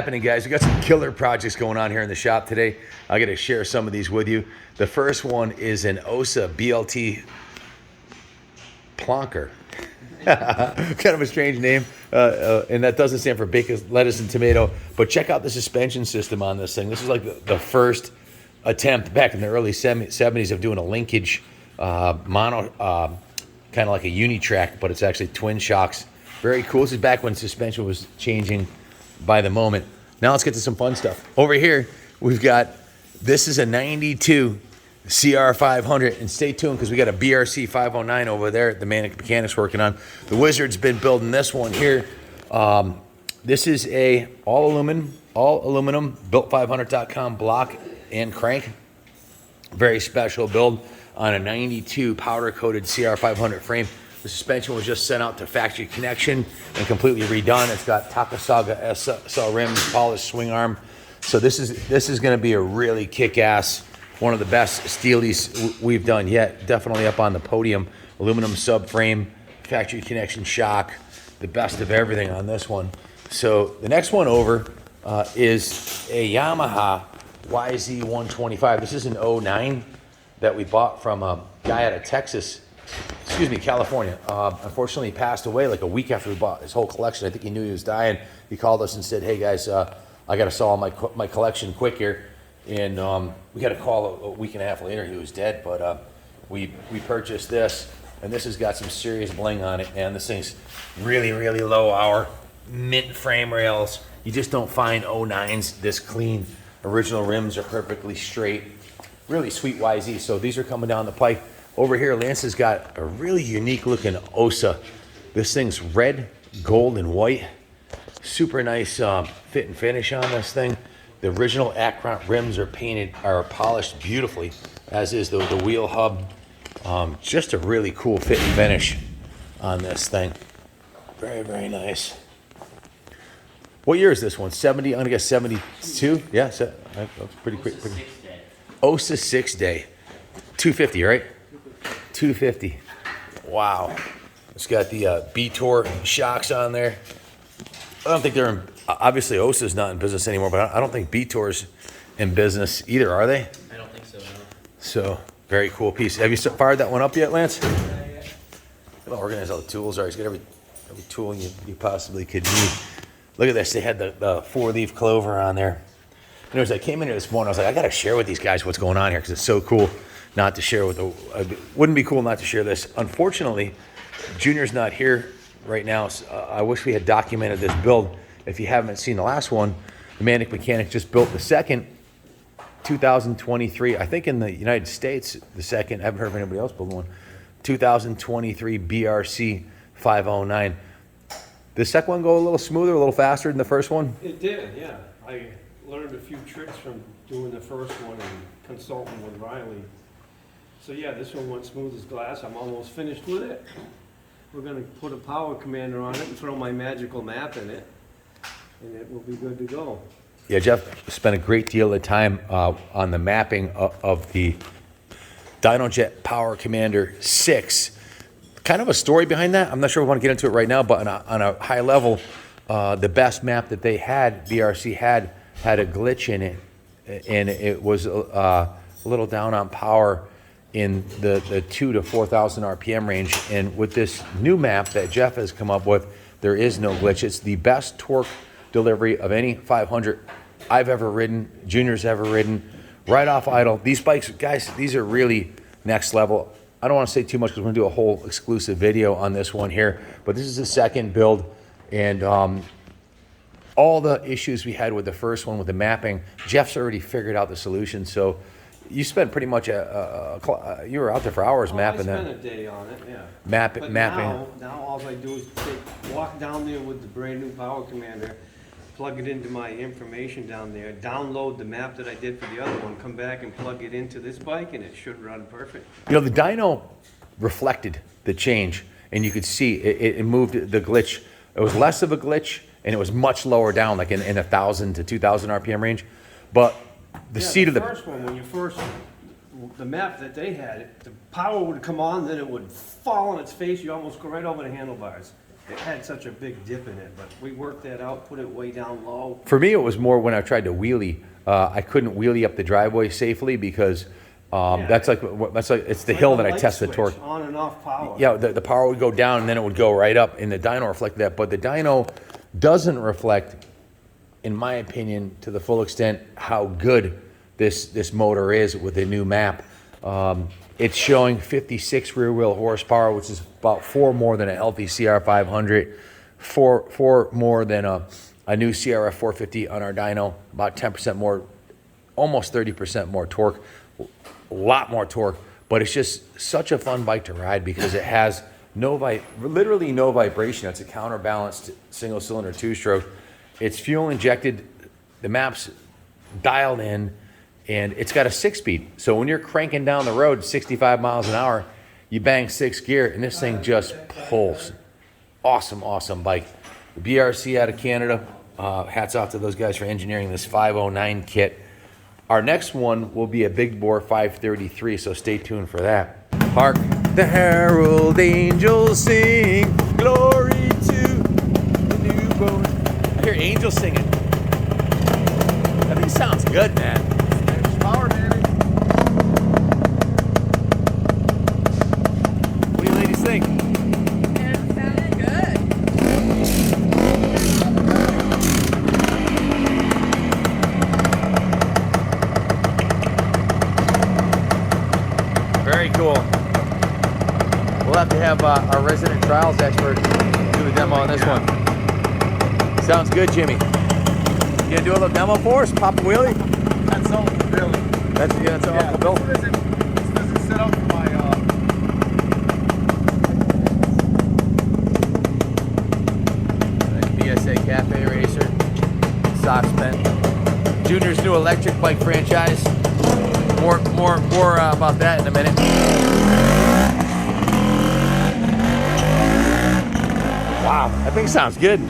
Happening, guys. We got some killer projects going on here in the shop today. I got to share some of these with you. The first one is an OSA BLT plonker. Kind of a strange name, and that doesn't stand for bacon, lettuce, and tomato. But check out the suspension system on this thing. This is like the first attempt back in the early 70s of doing a linkage mono, kind of like a uni-track, but it's actually twin shocks. Very cool. This is back when suspension was changing by the moment. Now let's get to some fun stuff. Over here, we've got, this is a 92 CR500, and stay tuned because we got a BRC500R over there at the Manic Mechanics working on. The Wizard's been building this one here. This is a all aluminum, built500.com block and crank. Very special build on a 92 powder coated CR500 frame. The suspension was just sent out to factory connection and completely redone. It's got Takasaga SL rims, polished swing arm. So this is going to be a really kick-ass, one of the best steelies we've done yet. Definitely up on the podium. Aluminum subframe, factory connection shock, the best of everything on this one. So the next one over is a Yamaha YZ125. This is an 09 that we bought from a guy out of California. Unfortunately, he passed away like a week after we bought his whole collection. I think he knew he was dying. He called us and said, "Hey guys, I got to sell my collection quick here." And we got a call a week and a half later. He was dead, but we purchased this, and this has got some serious bling on it. And this thing's really, really low hour, mint frame rails. You just don't find 09s this clean. Original rims are perfectly straight. Really sweet YZ. So these are coming down the pike. Over here, Lance has got a really unique looking OSA. This thing's red, gold, and white. Super nice fit and finish on this thing. The original Acron rims are polished beautifully, as is the wheel hub. Just a really cool fit and finish on this thing. Very, very nice. What year is this one? 70, I'm gonna guess 72? Yeah, so, that's pretty quick. OSA 6 day. 250, right? 250. Wow. It's got the B-Tour shocks on there. I don't think they're in, obviously OSA's not in business anymore, but I don't think B-Tour's in business either, are they? I don't think so, no. So, very cool piece. Have you fired that one up yet, Lance? Not yet. Look how organized all the tools are. He's got every tool you possibly could need. Look at this. They had the four-leaf clover on there. And as I came in here this morning, I was like, I got to share with these guys what's going on here because it's so cool not to share with wouldn't be cool not to share this. Unfortunately, Junior's not here right now. So, I wish we had documented this build. If you haven't seen the last one, the Manic Mechanic just built the second 2023, I think in the United States, the second, I haven't heard of anybody else build one, 2023 BRC500R. Did the second one go a little smoother, a little faster than the first one? It did, yeah. I learned a few tricks from doing the first one and consulting with Riley. So yeah, this one went smooth as glass. I'm almost finished with it. We're gonna put a power commander on it and throw my magical map in it, and it will be good to go. Yeah, Jeff spent a great deal of time on the mapping of the DynoJet Power Commander 6. Kind of a story behind that. I'm not sure we want to get into it right now, but on a high level, the best map that they had, BRC had a glitch in it, and it was a little down on power in the 2 to 4,000 RPM range. And with this new map that Jeff has come up with, there is no glitch. It's the best torque delivery of any 500 I've ever ridden, Junior's ever ridden, right off idle. These bikes, guys, these are really next level. I don't want to say too much because we're going to do a whole exclusive video on this one here, but this is the second build, and all the issues we had with the first one with the mapping, Jeff's already figured out the solution. So you spent pretty much you were out there for hours mapping that. I spent a day on it, yeah. Mapping. Now all I do is walk down there with the brand new Power Commander, plug it into my information down there, download the map that I did for the other one, come back and plug it into this bike, and it should run perfect. You know, the dyno reflected the change, and you could see it moved the glitch. It was less of a glitch, and it was much lower down, like in 1,000 to 2,000 RPM range. But the seat of the first one, when you first, the map that they had, the power would come on, then it would fall on its face. You almost go right over the handlebars. it had such a big dip in it, but we worked that out, put it way down low. For me, it was more when I tried to wheelie. I couldn't wheelie up the driveway safely because that's like it's the Like hill a that I light test the switch, torque. on and off power. Yeah, the power would go down and then it would go right up, and the dyno reflected that. But the dyno doesn't reflect, in my opinion, to the full extent how good this motor is with the new map. It's showing 56 rear wheel horsepower, which is about 4 more than a healthy CR500, 4 more than a new CRF450 on our dyno, about 10% more, almost 30% more torque, a lot more torque. But it's just such a fun bike to ride because it has literally no vibration. It's a counterbalanced single cylinder 2-stroke. It's fuel injected, the map's dialed in, and it's got a 6-speed. So when you're cranking down the road 65 miles an hour, you bang 6th gear and this thing just pulls. Awesome, awesome bike. The BRC out of Canada, hats off to those guys for engineering this 509 kit. Our next one will be a big bore 533, so stay tuned for that. Hark the herald angels sing, glory to the newborn. I hear angels singing. That thing sounds good, man. There's power, baby. What do you ladies think? It sounded good. Very cool. We'll have to have our resident trials expert do a demo on this one. Sounds good, Jimmy. You gonna do a little demo for us? Pop a wheelie? That's Uncle Billy. That's Uncle Bill. This doesn't set up for my BSA Cafe Racer, Sox Pen, Junior's new electric bike franchise. More about that in a minute. Wow, that thing sounds good.